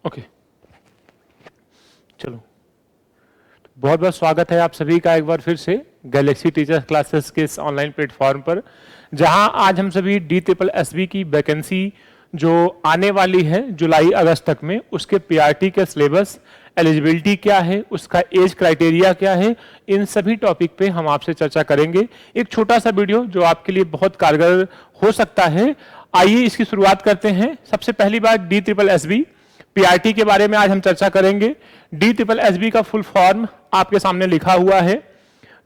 Okay, चलो, बहुत बहुत स्वागत है आप सभी का एक बार फिर से गैलेक्सी टीचर्स क्लासेस के इस ऑनलाइन प्लेटफॉर्म पर, जहां आज हम सभी DSSB की वैकेंसी जो आने वाली है जुलाई अगस्त तक में, उसके पीआरटी के सिलेबस, एलिजिबिलिटी क्या है, उसका एज क्राइटेरिया क्या है, इन सभी टॉपिक पे हम आपसे चर्चा करेंगे। एक छोटा सा वीडियो जो आपके लिए बहुत कारगर हो सकता है। आइए इसकी शुरुआत करते हैं। सबसे पहली बात, DSSB पीआरटी के बारे में आज हम चर्चा करेंगे। DSSB का फुल फॉर्म आपके सामने लिखा हुआ है।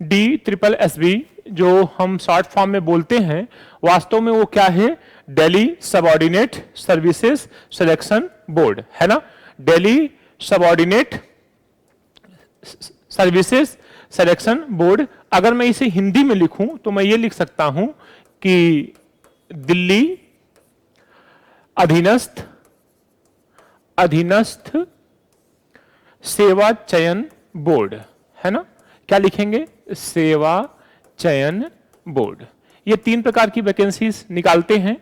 DSSB जो हम शॉर्ट फॉर्म में बोलते हैं, वास्तव में वो क्या है? Delhi subordinate services selection board, है ना। Delhi subordinate services selection board. अगर मैं इसे हिंदी में लिखूं तो मैं ये लिख सकता हूं कि दिल्ली अधीनस्थ सेवा चयन बोर्ड, है ना। क्या लिखेंगे? सेवा चयन बोर्ड। ये तीन प्रकार की वैकेंसीज निकालते हैं।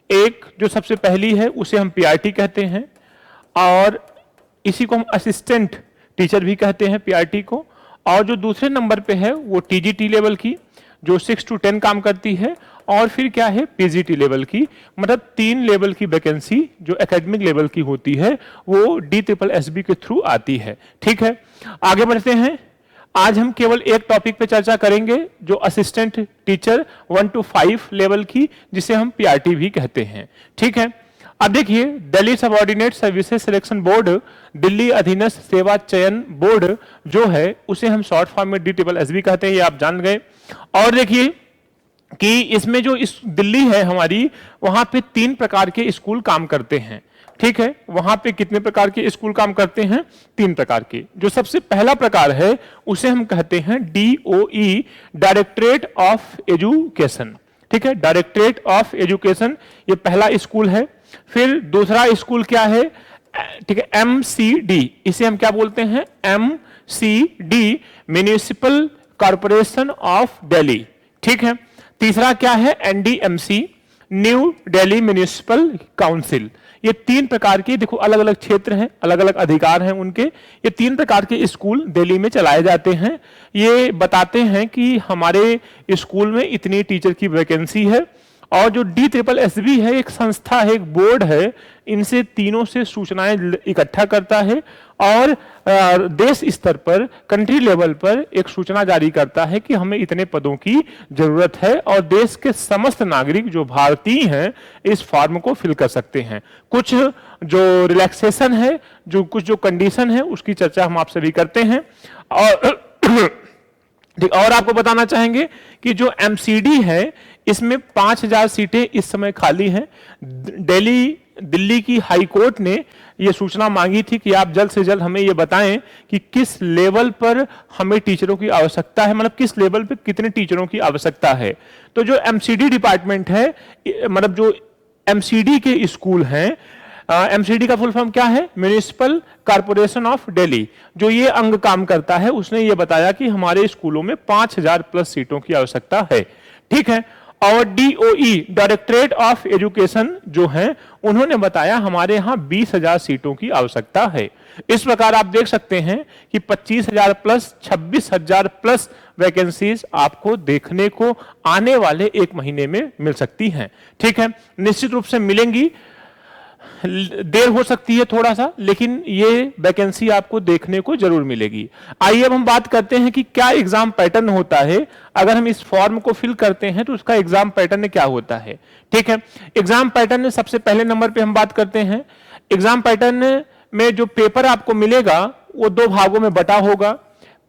एक जो सबसे पहली है उसे हम पीआरटी कहते हैं, और इसी को हम असिस्टेंट टीचर भी कहते हैं पीआरटी को। और जो दूसरे नंबर पे है वो टीजीटी लेवल की, जो 6 to 10 काम करती है। और फिर क्या है? पीजीटी लेवल की। मतलब 3 लेवल की वैकेंसी जो एकेडमिक लेवल की होती है वो DSSB के थ्रू आती है। ठीक है, आगे बढ़ते हैं। आज हम केवल एक टॉपिक पे चर्चा करेंगे, जो असिस्टेंट टीचर 1 to 5 लेवल की, जिसे हम पीआरटी भी कहते हैं। ठीक है, अब देखिए, Delhi subordinate services selection board, Delhi अधीनस्थ सेवा चयन बोर्ड जो है, उसे हम शॉर्ट फॉर्म में DSSB कहते हैं, ये आप जान गए। और देखिए कि इसमें जो इस दिल्ली है हमारी, वहां पे 3 प्रकार के स्कूल काम करते हैं। ठीक है, वहां पे कितने प्रकार के स्कूल काम करते हैं? 3 प्रकार के। जो सबसे पहला प्रकार है उसे हम कहते हैं DOE, डायरेक्टरेट ऑफ एजुकेशन। ठीक है, डायरेक्टरेट ऑफ एजुकेशन, ये पहला स्कूल है। फिर दूसरा स्कूल क्या है? ठीक है, MCD, इसे हम क्या बोलते हैं? MCD, municipal corporation of Delhi. ठीक है, तीसरा क्या है? NDMC, new Delhi municipal council. ये 3 प्रकार के, देखो अलग अलग क्षेत्र हैं, अलग अलग अधिकार हैं उनके। ये 3 प्रकार के स्कूल दिल्ली में चलाए जाते हैं। ये बताते हैं कि हमारे स्कूल में इतनी टीचर की वैकेंसी है। और जो DSSB है, एक संस्था है, एक बोर्ड है, इनसे तीनों से सूचनाएं इकट्ठा करता है और देश स्तर पर, कंट्री लेवल पर एक सूचना जारी करता है कि हमें इतने पदों की जरूरत है, और देश के समस्त नागरिक जो भारतीय हैं इस फॉर्म को फिल कर सकते हैं। कुछ जो रिलैक्सेशन है, जो कुछ जो कंडीशन है, उसकी चर्चा हम आपसे भी करते हैं। और आपको बताना चाहेंगे कि जो MCD है, इसमें 5000 सीटें इस समय खाली हैं। दिल्ली की हाई कोर्ट ने यह सूचना मांगी थी कि आप जल्द से जल्द हमें यह बताएं कि किस लेवल पर हमें टीचरों की आवश्यकता है, मतलब किस लेवल पर कितने टीचरों की आवश्यकता है। तो जो MCD डिपार्टमेंट है, मतलब जो MCD के स्कूल हैं, MCD का फुल फॉर्म क्या है? Municipal corporation of Delhi. जो ये अंग काम करता है, उसने ये बताया कि हमारे स्कूलों में 5000 प्लस सीटों की आवश्यकता है। ठीक है, और DOE, डायरेक्टरेट ऑफ एजुकेशन जो है, उन्होंने बताया हमारे यहां 20000 सीटों की आवश्यकता है। इस प्रकार आप देख सकते हैं कि 25000 प्लस 26000 प्लस वैकेंसीज आपको देखने को आने वाले 1 महीने में मिल सकती हैं। ठीक है, निश्चित रूप से मिलेंगी, देर हो सकती है थोड़ा सा, लेकिन ये वैकेंसी आपको देखने को जरूर मिलेगी। आइए अब हम बात करते हैं कि क्या एग्जाम पैटर्न होता है। अगर हम इस फॉर्म को फिल करते हैं तो उसका एग्जाम पैटर्न क्या होता है। ठीक है, एग्जाम पैटर्न सबसे पहले नंबर पे हम बात करते हैं। एग्जाम पैटर्न में जो पेपर आपको मिलेगा वो 2 भागों में बटा होगा,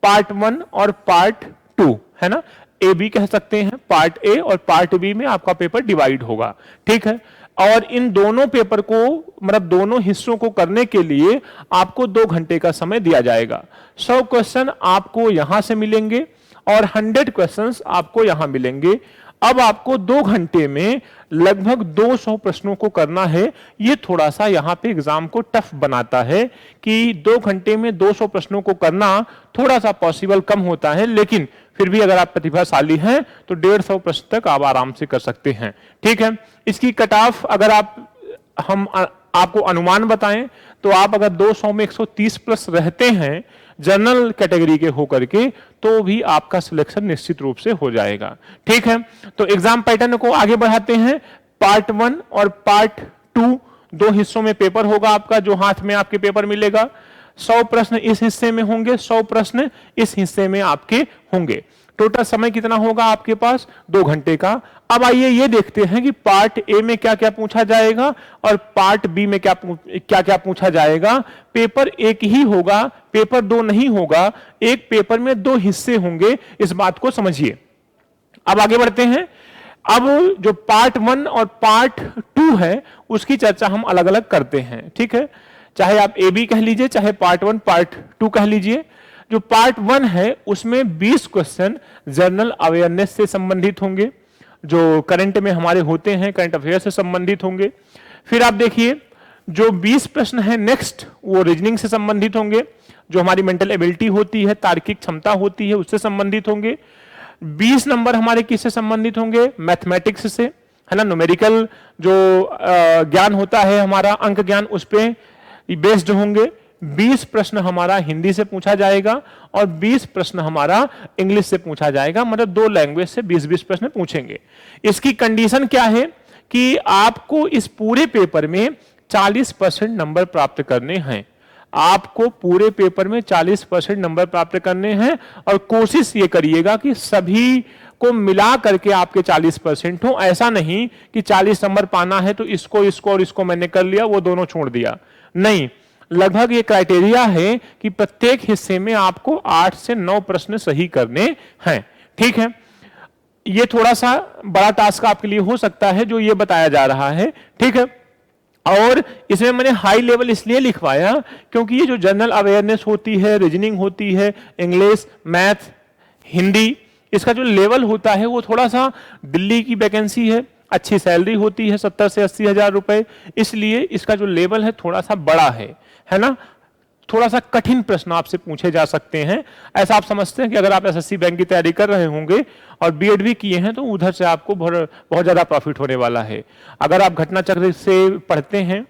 पार्ट 1 और पार्ट 2, है ना। AB कह सकते हैं, पार्ट A और पार्ट B में आपका पेपर डिवाइड होगा। ठीक है, और इन दोनों पेपर को, मतलब दोनों हिस्सों को करने के लिए आपको 2 घंटे का समय दिया जाएगा। 100 क्वेश्चन आपको यहां से मिलेंगे और 100 क्वेश्चंस आपको यहां मिलेंगे। अब आपको 2 घंटे में लगभग 200 प्रश्नों को करना है। ये थोड़ा सा यहां पे एग्जाम को टफ बनाता है कि 2 घंटे में 200 प्रश्नों को करना थोड़ा सा पॉसिबल कम होता है, लेकिन फिर भी अगर आप प्रतिभाशाली हैं तो 150 प्रश्न तक आप आराम से कर सकते हैं। ठीक है, इसकी कट ऑफ अगर हम आपको अनुमान बताएं तो आप अगर 200 में 130 प्लस रहते हैं जनरल कैटेगरी के होकर के, तो भी आपका सिलेक्शन निश्चित रूप से हो जाएगा। ठीक है, तो एग्जाम पैटर्न को आगे बढ़ाते हैं। पार्ट 1 और पार्ट 2 दो हिस्सों में पेपर होगा आपका, जो हाथ में आपके पेपर मिलेगा। 100 प्रश्न इस हिस्से में होंगे, 100 प्रश्न इस हिस्से में आपके होंगे। टोटल समय कितना होगा आपके पास? 2 घंटे का। अब आइए ये देखते हैं कि पार्ट ए में क्या क्या पूछा जाएगा और पार्ट बी में क्या क्या पूछा जाएगा। पेपर एक ही होगा, पेपर 2 नहीं होगा, एक पेपर में 2 हिस्से होंगे, इस बात को समझिए। अब आगे बढ़ते हैं। अब जो पार्ट 1 और पार्ट 2 है उसकी चर्चा हम अलग अलग करते हैं। ठीक है, चाहे आप ए बी कह लीजिए, चाहे पार्ट 1 पार्ट 2 कह लीजिए। जो पार्ट 1 है उसमें 20 क्वेश्चन जनरल अवेयरनेस से संबंधित होंगे, जो करंट में हमारे होते हैं, करंट अफेयर से संबंधित होंगे। फिर आप देखिए जो 20 प्रश्न है नेक्स्ट, वो रीजनिंग से संबंधित होंगे, जो हमारी मेंटल एबिलिटी होती है, तार्किक क्षमता होती है, उससे संबंधित होंगे। 20 नंबर हमारे किससे संबंधित होंगे? मैथमेटिक्स से, है ना, न्यूमेरिकल जो ज्ञान होता है हमारा, अंक ज्ञान, उस पे बेस्ड होंगे। 20 प्रश्न हमारा हिंदी से पूछा जाएगा और 20 प्रश्न हमारा इंग्लिश से पूछा जाएगा, मतलब 2 लैंग्वेज से 20-20 प्रश्न पूछेंगे। इसकी कंडीशन क्या है कि आपको इस पूरे पेपर में 40% नंबर प्राप्त करने हैं। आपको पूरे पेपर में 40% नंबर प्राप्त करने हैं और कोशिश ये करिएगा कि सभी को मिला करके आपके 40% हो। ऐसा नहीं कि 40 नंबर पाना है तो इसको इसको और इसको मैंने कर लिया, वो दोनों छोड़ दिया, नहीं। लगभग ये क्राइटेरिया है कि प्रत्येक हिस्से में आपको 8 से 9 प्रश्न सही करने हैं। ठीक है, ये थोड़ा सा बड़ा टास्क आपके लिए हो सकता है जो ये बताया जा रहा है। ठीक है, और इसमें मैंने हाई लेवल इसलिए लिखवाया क्योंकि ये जो जनरल अवेयरनेस होती है, रीजनिंग होती है, इंग्लिश, मैथ, हिंदी, इसका जो लेवल होता है वो थोड़ा सा, दिल्ली की वैकेंसी है, अच्छी सैलरी होती है 70 से 80 हजार रुपए, इसलिए इसका जो लेवल है थोड़ा सा बड़ा है ना। थोड़ा सा कठिन प्रश्न आपसे पूछे जा सकते हैं। ऐसा आप समझते हैं कि अगर आप एसएससी बैंक की तैयारी कर रहे होंगे और बीएड भी किए हैं तो उधर से आपको बहुत ज्यादा प्रॉफिट होने वाला है। अगर आप घटना चक्र से पढ़ते हैं,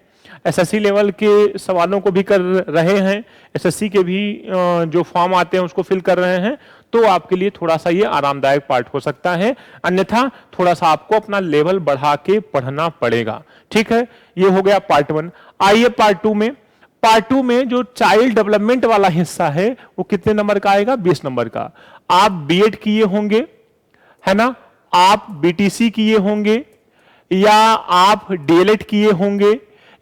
एसएससी लेवल के सवालों को भी कर रहे हैं, एसएससी के भी जो फॉर्म आते हैं उसको फिल कर रहे हैं, तो आपके लिए थोड़ा सा ये आरामदायक पार्ट हो सकता है। अन्यथा थोड़ा सा आपको अपना लेवल बढ़ा के पढ़ना पड़ेगा। ठीक है, ये हो गया पार्ट 1। आइए पार्ट 2 में। पार्ट 2 में जो चाइल्ड डेवलपमेंट वाला हिस्सा है वो कितने नंबर का आएगा? 20 नंबर का। आप बीएड किए होंगे, है ना, आप बीटीसी किए होंगे, या आप डीएलएड किए होंगे,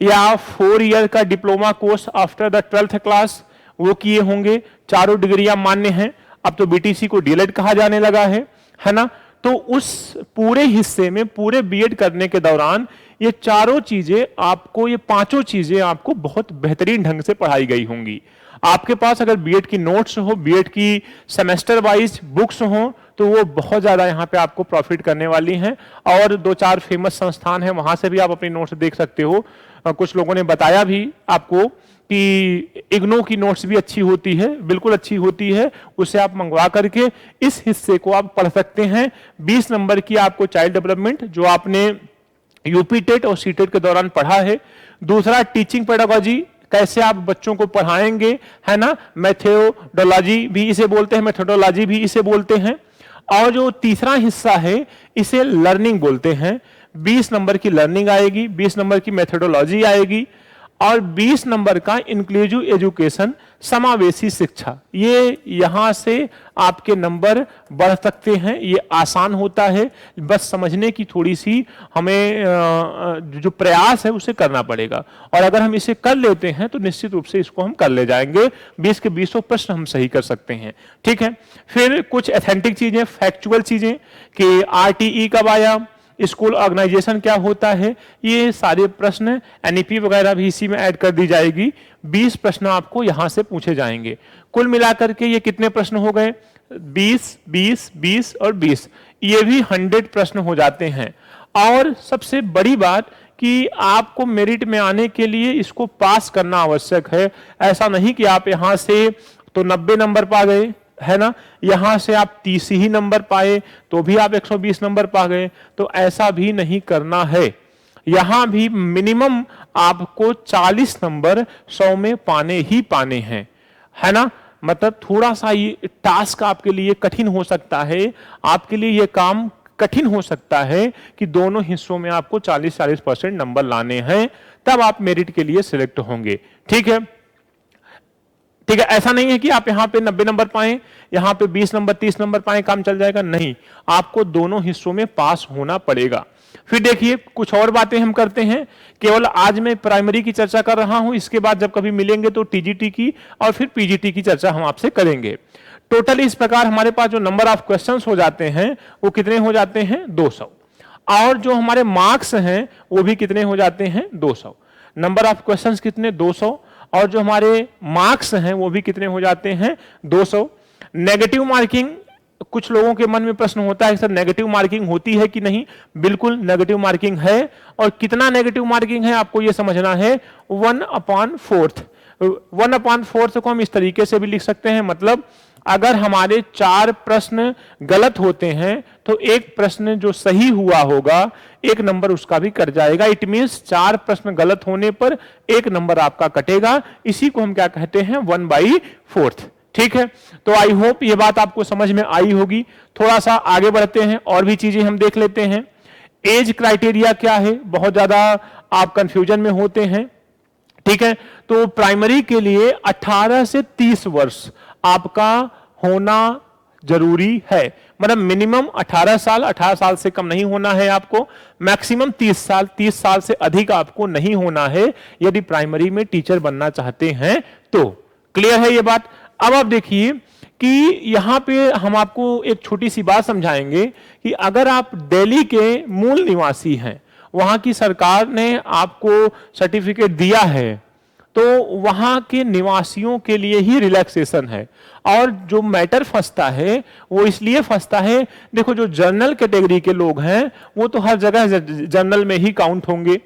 या 4 ईयर का diploma course after the 12th class वो किए होंगे। चारों डिग्रियां मान्य हैं। अब तो बीटीसी को डीएलएड कहा जाने लगा है ना। तो उस पूरे हिस्से में, पूरे बीएड करने के दौरान ये चारों चीजें आपको, ये 5 चीजें आपको बहुत बेहतरीन ढंग से पढ़ाई गई होंगी। आपके पास अगर बीएड की नोट्स हो, बीएड की सेमेस्टर वाइज बुक्स हो, तो वो बहुत ज्यादा यहाँ पे आपको प्रॉफिट करने वाली हैं। और 2-4 फेमस संस्थान हैं, वहां से भी आप अपनी नोट्स देख सकते हो। कुछ लोगों ने बताया भी आपको कि इग्नो की नोट्स भी अच्छी होती है, बिल्कुल अच्छी होती है, उसे आप मंगवा करके इस हिस्से को आप पढ़ सकते हैं। 20 नंबर की आपको चाइल्ड डेवलपमेंट, जो आपने यूपी टेट और सीटेट के दौरान पढ़ा है। दूसरा टीचिंग पेडागोजी, कैसे आप बच्चों को पढ़ाएंगे, है ना, मेथोडोलॉजी भी इसे बोलते हैं, मेथोडोलॉजी भी इसे बोलते हैं। और जो तीसरा हिस्सा है इसे लर्निंग बोलते हैं। 20 नंबर की लर्निंग आएगी, 20 नंबर की मेथोडोलॉजी आएगी और 20 नंबर का इंक्लूसिव एजुकेशन, समावेशी शिक्षा। ये यहां से आपके नंबर बढ़ सकते हैं। ये आसान होता है, बस समझने की थोड़ी सी हमें जो प्रयास है उसे करना पड़ेगा। और अगर हम इसे कर लेते हैं तो निश्चित रूप से इसको हम कर ले जाएंगे। 20 के 20 प्रश्न हम सही कर सकते हैं। ठीक है, फिर कुछ एथेंटिक चीजें, फैक्चुअल चीजें कि आरटीई कब आया, स्कूल ऑर्गेनाइजेशन क्या होता है, ये सारे प्रश्न, एनईपी वगैरह भी इसी में ऐड कर दी जाएगी। 20 प्रश्न आपको यहां से पूछे जाएंगे। कुल मिलाकर के ये कितने प्रश्न हो गए? 20, 20, 20 और 20। ये भी 100 प्रश्न हो जाते हैं। और सबसे बड़ी बात कि आपको मेरिट में आने के लिए इसको पास करना आवश्यक है। ऐसा नहीं कि आप यहां से तो 90 नंबर पा गए, है ना, यहां से आप 30 ही नंबर पाए तो भी आप 120 नंबर पा गए, तो ऐसा भी नहीं करना है। यहां भी मिनिमम आपको 40 नंबर 100 में पाने ही पाने हैं, है ना। मतलब थोड़ा सा ये टास्क आपके लिए कठिन हो सकता है, आपके लिए ये काम कठिन हो सकता है कि दोनों हिस्सों में आपको 40-40% नंबर लाने हैं, तब आप मेरिट के लिए सिलेक्ट होंगे। ठीक है, ठीक है। ऐसा नहीं है कि आप यहां पे 90 नंबर पाएं, यहां पे 20 नंबर 30 नंबर पाएं, काम चल जाएगा, नहीं, आपको दोनों हिस्सों में पास होना पड़ेगा। फिर देखिए कुछ और बातें हम करते हैं। केवल आज मैं प्राइमरी की चर्चा कर रहा हूं, इसके बाद जब कभी मिलेंगे तो टीजीटी की और फिर पीजीटी की चर्चा हम आपसे करेंगे। टोटल इस प्रकार हमारे पास जो नंबर ऑफ क्वेश्चंस हो जाते हैं वो कितने हो जाते हैं, 200। और जो हमारे मार्क्स हैं वो भी कितने हो जाते हैं, 200। नंबर ऑफ क्वेश्चंस कितने, 200, और जो हमारे मार्क्स हैं वो भी कितने हो जाते हैं, 200। नेगेटिव मार्किंग, कुछ लोगों के मन में प्रश्न होता है सर नेगेटिव मार्किंग होती है कि नहीं। बिल्कुल नेगेटिव मार्किंग है, और कितना नेगेटिव मार्किंग है आपको यह समझना है, 1/4। 1/4 को हम इस तरीके से भी लिख सकते हैं, मतलब अगर हमारे 4 प्रश्न गलत होते हैं तो एक प्रश्न जो सही हुआ होगा 1 नंबर उसका भी कट जाएगा। इट मींस 4 प्रश्न गलत होने पर 1 नंबर आपका कटेगा। इसी को हम क्या कहते हैं, 1/4। ठीक है, तो आई होप ये बात आपको समझ में आई होगी। थोड़ा सा आगे बढ़ते हैं, और भी चीजें हम देख लेते हैं। एज क्राइटेरिया क्या है, बहुत ज्यादा आप कंफ्यूजन में होते हैं। ठीक है, तो प्राइमरी के लिए 18 से 30 वर्ष आपका होना जरूरी है, मतलब मिनिमम 18 साल, 18 साल से कम नहीं होना है आपको, मैक्सिमम 30 साल, 30 साल से अधिक आपको नहीं होना है यदि प्राइमरी में टीचर बनना चाहते हैं तो। क्लियर है ये बात। अब आप देखिए कि यहां पे हम आपको एक छोटी सी बात समझाएंगे कि अगर आप दिल्ली के मूल निवासी हैं, वहां की सरकार ने आपको सर्टिफिकेट दिया है, तो वहां के निवासियों के लिए ही रिलैक्सेशन है। और जो मैटर फंसता है वो इसलिए फंसता है, देखो जो जनरल कैटेगरी के लोग हैं वो तो हर जगह जनरल में ही काउंट होंगे,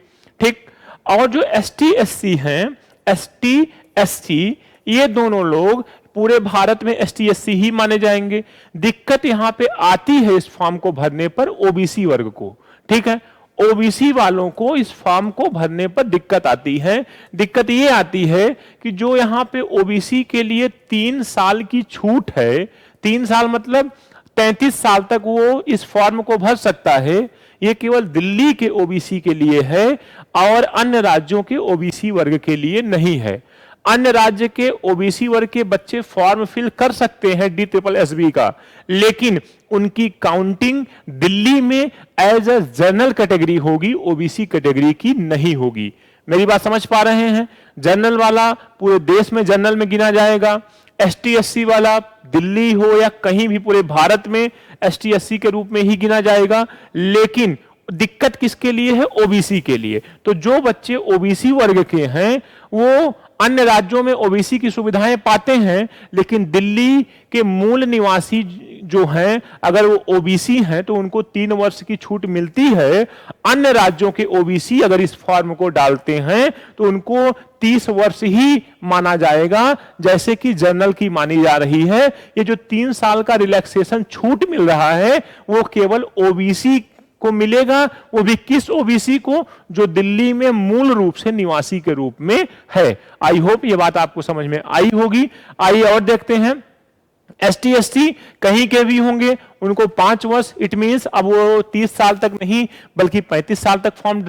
ठीक। और जो एसटी एससी हैं, एसटी एससी, ये दोनों लोग पूरे भारत में एसटी एससी ही माने जाएंगे। दिक्कत यहां पे आती है इस फॉर्म को भरने पर ओबीसी वर्ग को, ठीक है। ओबीसी वालों को इस फॉर्म को भरने पर दिक्कत आती है। दिक्कत यह आती है कि जो यहां पे ओबीसी के लिए 3 साल की छूट है, 3 साल मतलब 33 साल तक वो इस फॉर्म को भर सकता है, यह केवल दिल्ली के ओबीसी के लिए है और अन्य राज्यों के ओबीसी वर्ग के लिए नहीं है। अन्य राज्य के ओबीसी वर्ग के बच्चे फॉर्म फिल कर सकते हैं DSSB का, लेकिन उनकी काउंटिंग दिल्ली में एज अ जनरल कैटेगरी होगी, ओबीसी कैटेगरी की नहीं होगी। मेरी बात समझ पा रहे हैं। जनरल वाला पूरे देश में जनरल में गिना जाएगा, एसटी एससी वाला दिल्ली हो या कहीं भी पूरे भारत में एसटी एससी के रूप में ही गिना जाएगा। लेकिन दिक्कत किसके लिए है, ओबीसी के लिए। तो जो बच्चे ओबीसी वर्ग के हैं वो अन्य राज्यों में ओबीसी की सुविधाएं पाते हैं, लेकिन दिल्ली के मूल निवासी जो हैं अगर वो ओबीसी हैं तो उनको 3 वर्ष की छूट मिलती है। अन्य राज्यों के ओबीसी अगर इस फॉर्म को डालते हैं तो उनको 30 वर्ष ही माना जाएगा, जैसे कि जनरल की मानी जा रही है। ये जो 3 साल का रिलैक्सेशन छूट मिल रहा है वो केवल ओबीसी को मिलेगा, वो भी किस ओबीसी को, जो दिल्ली में मूल रूप से निवासी के रूप में है। आई होप ये बात आपको समझ में आई होगी। आइए और देखते हैं। एसटी एसटी कहीं के भी होंगे, उनको 5 वर्ष, इट मींस अब वो 30 साल तक नहीं बल्कि 35 साल तक फॉर्म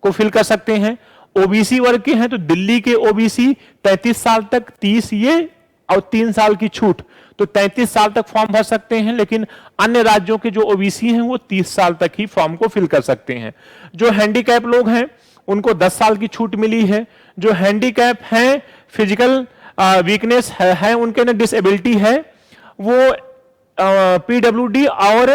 को फिल कर सकते हैं। ओबीसी वर्ग के हैं तो दिल्ली के ओबीसी 33 साल तक, 30 ये और 3 साल की छूट, तो 33 साल तक फॉर्म भर सकते हैं। लेकिन अन्य राज्यों के जो ओबीसी हैं वो 30 साल तक ही फॉर्म को फिल कर सकते हैं। जो हैंडीकैप लोग हैं उनको 10 साल की छूट मिली है। जो हैंडीकैप हैं, फिजिकल वीकनेस है उनके ना डिसेबिलिटी है, वो पीडब्ल्यूडी और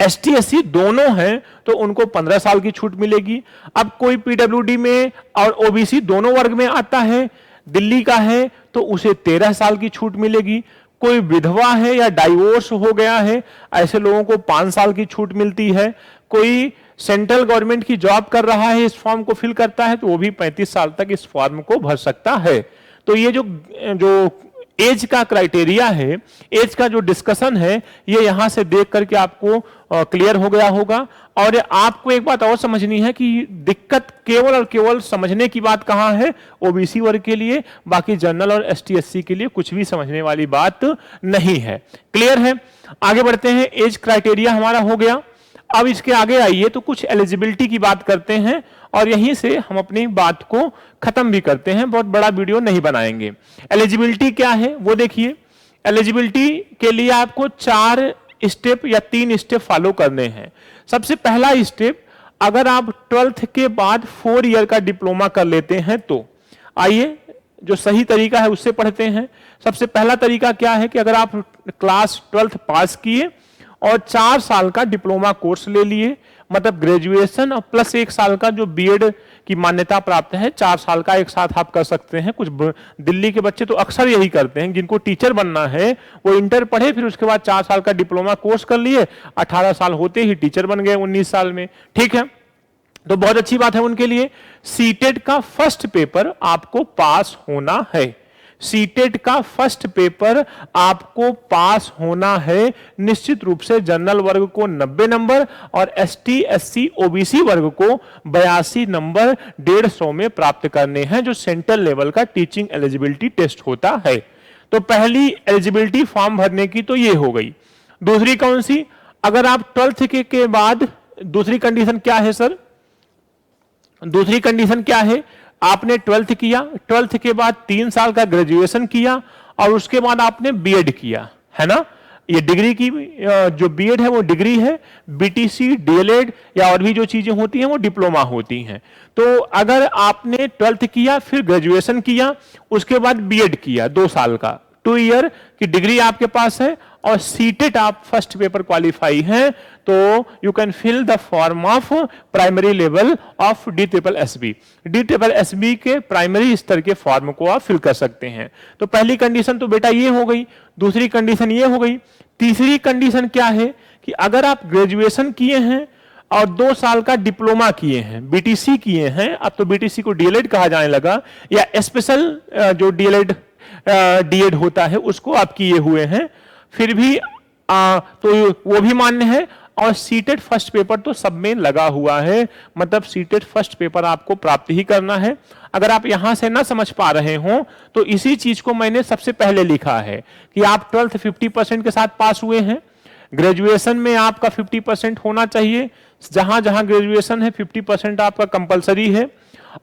एसटी एससी दोनों हैं तो उनको 15 साल की छूट मिलेगी। अब कोई पीडब्ल्यूडी में और ओबीसी दोनों वर्ग में आता है, दिल्ली का है तो उसे 13 साल की छूट मिलेगी। कोई विधवा है या डाइवोर्स हो गया है, ऐसे लोगों को 5 साल की छूट मिलती है। कोई सेंट्रल गवर्नमेंट की जॉब कर रहा है, इस फॉर्म को फिल करता है तो वो भी 35 साल तक इस फॉर्म को भर सकता है। तो ये जो एज का क्राइटेरिया है, एज का जो डिस्कशन है, ये यहां से देख करके आपको क्लियर हो गया होगा। और आपको एक बात और समझनी है कि दिक्कत केवल और केवल समझने की बात कहां है, ओबीसी वर्ग के लिए, बाकी जनरल और एसटी एससी के लिए कुछ भी समझने वाली बात नहीं है। क्लियर है? आगे बढ़ते हैं। एज क्राइटेरिया हमारा हो गया। अब इसके आगे आइए तो कुछ एलिजिबिलिटी की बात करते हैं और यहीं से हम अपनी बात को खत्म भी करते हैं, बहुत बड़ा वीडियो नहीं बनाएंगे। एलिजिबिलिटी क्या है वो देखिए। एलिजिबिलिटी के लिए आपको 4 स्टेप या 3 स्टेप फॉलो करने हैं। सबसे पहला स्टेप, अगर आप 12th के बाद 4 ईयर का डिप्लोमा कर लेते हैं तो आइए जो सही तरीका है उससे पढ़ते हैं। सबसे पहला तरीका क्या है कि अगर आप क्लास 12th पास किए और 4 साल का डिप्लोमा कोर्स ले लिए, मतलब ग्रेजुएशन और प्लस 1 साल का जो बीएड की मान्यता प्राप्त है, 4 साल का एक साथ आप कर सकते हैं। कुछ दिल्ली के बच्चे तो अक्सर यही करते हैं, जिनको टीचर बनना है वो इंटर पढ़े, फिर उसके बाद 4 साल का डिप्लोमा कोर्स कर लिए, 18 साल होते ही टीचर बन गए 19 साल में। ठीक है, तो बहुत अच्छी बात है उनके लिए। सीटेट का फर्स्ट पेपर आपको पास होना है। सीटेट का फर्स्ट पेपर आपको पास होना है। निश्चित रूप से जनरल वर्ग को 90 नंबर और एसटी एससी ओबीसी वर्ग को 82 नंबर 150 में प्राप्त करने हैं, जो सेंट्रल लेवल का टीचिंग एलिजिबिलिटी टेस्ट होता है। तो पहली एलिजिबिलिटी फॉर्म भरने की तो ये हो गई। दूसरी कौन सी? अगर आप 12th के बाद दूसरी कंडीशन क्या है सर? दूसरी कंडीशन क्या है? आपने 12th किया, 12th के बाद 3 साल का ग्रेजुएशन किया और उसके बाद आपने बीएड किया, है ना? ये डिग्री की जो बीएड है वो डिग्री है, बीटीसी, डीएलएड या और भी जो चीजें होती हैं वो डिप्लोमा होती हैं। तो अगर आपने 12th किया, फिर ग्रेजुएशन किया, उसके बाद बीएड किया 2 साल का, 2 ईयर की डिग्री आपके पास है और सीटेट आप फर्स्ट पेपर क्वालिफाई हैं, तो you can fill the form of primary level of DSSB। DSSB के प्राइमरी स्तर के फॉर्म को आप फिल कर सकते हैं। तो पहली कंडीशन तो बेटा ये हो गई, दूसरी कंडीशन ये हो गई। तीसरी कंडीशन क्या है कि अगर आप ग्रेजुएशन किए हैं और 2 साल का डिप्लोमा किए हैं, बीटीसी किए हैं, अब तो बीटीसी को डीएलएड कहा जाने लगा, या स्पेशल जो डीएड होता है उसको आप किए हुए हैं, फिर भी तो वो भी मान्य है। और सीटेट फर्स्ट पेपर तो सब में लगा हुआ है, मतलब सीटेट फर्स्ट पेपर आपको प्राप्त ही करना है। अगर आप यहां से ना समझ पा रहे हो तो इसी चीज को मैंने सबसे पहले लिखा है कि आप 12th 50% के साथ पास हुए हैं, ग्रेजुएशन में आपका 50% होना चाहिए, जहां जहां ग्रेजुएशन है 50% आपका कंपलसरी है,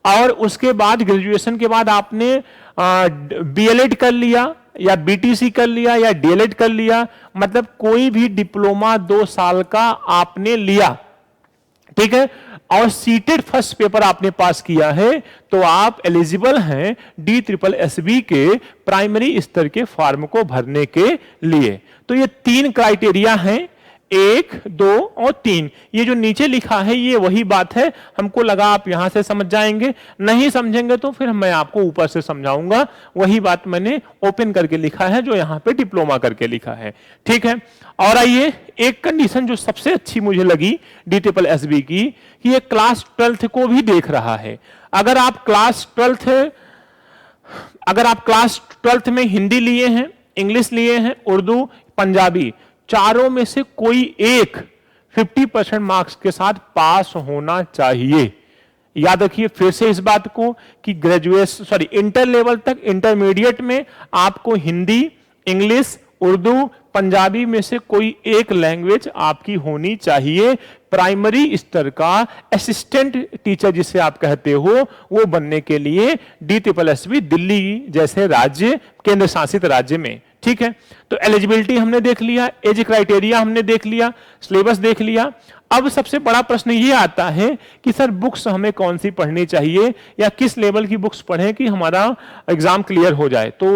और उसके बाद ग्रेजुएशन के बाद आपने बीएलएड कर लिया या बीटीसी कर लिया या डीएलएड कर लिया, मतलब कोई भी डिप्लोमा 2 साल का आपने लिया, ठीक है, और सीटेड फर्स्ट पेपर आपने पास किया है, तो आप एलिजिबल हैं DSSB के प्राइमरी स्तर के फॉर्म को भरने के लिए। तो ये 3 क्राइटेरिया हैं, 1, 2 और 3। ये जो नीचे लिखा है ये वही बात है, हमको लगा आप यहां से समझ जाएंगे, नहीं समझेंगे तो फिर मैं आपको ऊपर से समझाऊंगा। वही बात मैंने ओपन करके लिखा है जो यहां पे डिप्लोमा करके लिखा है, ठीक है। और आइए एक कंडीशन जो सबसे अच्छी मुझे लगी DSSB की, कि ये क्लास 12th को भी देख रहा है। अगर आप क्लास 12th में हिंदी लिए हैं, इंग्लिश लिए हैं, उर्दू, पंजाबी, चारों में से कोई एक 50% मार्क्स के साथ पास होना चाहिए। याद रखिए फिर से इस बात को कि इंटर लेवल तक, इंटरमीडिएट में आपको हिंदी, इंग्लिश, उर्दू, पंजाबी में से कोई एक लैंग्वेज आपकी होनी चाहिए। प्राइमरी स्तर का असिस्टेंट टीचर जिसे आप कहते हो, वो बनने के लिए DSSB दिल्ली जैसे राज्य, केंद्र शासित राज्य में, ठीक है। तो एलिजिबिलिटी हमने देख लिया, एज क्राइटेरिया हमने देख लिया, सिलेबस देख लिया। अब सबसे बड़ा प्रश्न ये आता है कि सर बुक्स हमें कौन सी पढ़नी चाहिए या किस लेवल की बुक्स पढ़ें कि हमारा एग्जाम क्लियर हो जाए। तो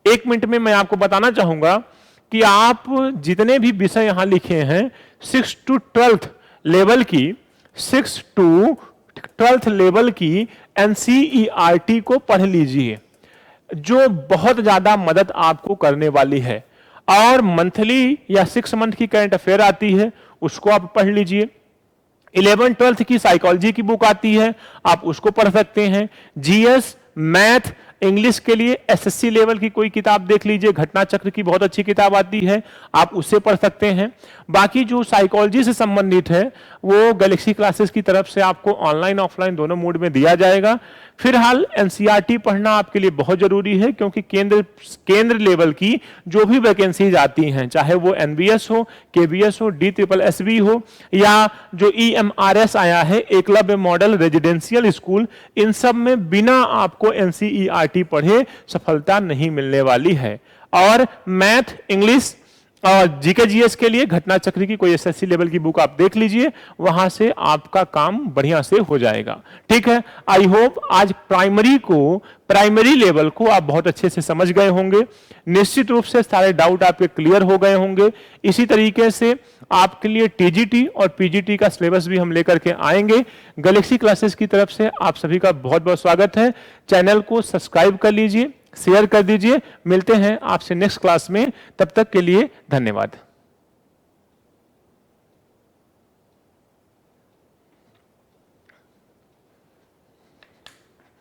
1 मिनट में मैं आपको बताना चाहूंगा कि आप जितने भी विषय यहां लिखे हैं 6 to 12th लेवल की, 6 to 12th लेवल की NCERT को पढ़ लीजिए, जो बहुत ज्यादा मदद आपको करने वाली है। और मंथली या 6 मंथ की करंट अफेयर आती है, उसको आप पढ़ लीजिए। 11 12th की साइकोलॉजी की बुक आती है, आप उसको पढ़ सकते हैं। जीएस, मैथ, इंग्लिश के लिए एसएससी लेवल की कोई किताब देख लीजिए, घटना चक्र की बहुत अच्छी किताब आती है, आप उससे पढ़ सकते हैं। बाकी जो साइकोलॉजी से संबंधित है वो गैलेक्सी क्लासेस की तरफ से आपको ऑनलाइन ऑफलाइन दोनों मोड में दिया जाएगा। फिलहाल एनसीईआरटी पढ़ना आपके लिए बहुत जरूरी है, क्योंकि केंद्र लेवल की जो भी वैकेंसीज आती हैं, चाहे वो एनबीएस हो, केबीएस हो, DSSB हो, या जो EMRS आया है एकलव्य मॉडल रेजिडेंशियल स्कूल, इन सब में बिना आपको एनसीईआरटी पढ़े सफलता नहीं मिलने वाली है। और मैथ, इंग्लिश और जीके जीएस के लिए घटना चक्र की कोई एसएससी लेवल की बुक आप देख लीजिए, वहां से आपका काम बढ़िया से हो जाएगा। ठीक है, आई होप आज प्राइमरी लेवल को आप बहुत अच्छे से समझ गए होंगे। निश्चित रूप से सारे डाउट आपके क्लियर हो गए होंगे। इसी तरीके से आपके लिए टीजीटी और पीजीटी का सिलेबस भी हम लेकर के आएंगे। गैलेक्सी क्लासेस की तरफ से आप सभी का बहुत बहुत स्वागत है। चैनल को सब्सक्राइब कर लीजिए, शेयर कर दीजिए। मिलते हैं आपसे नेक्स्ट क्लास में, तब तक के लिए धन्यवाद।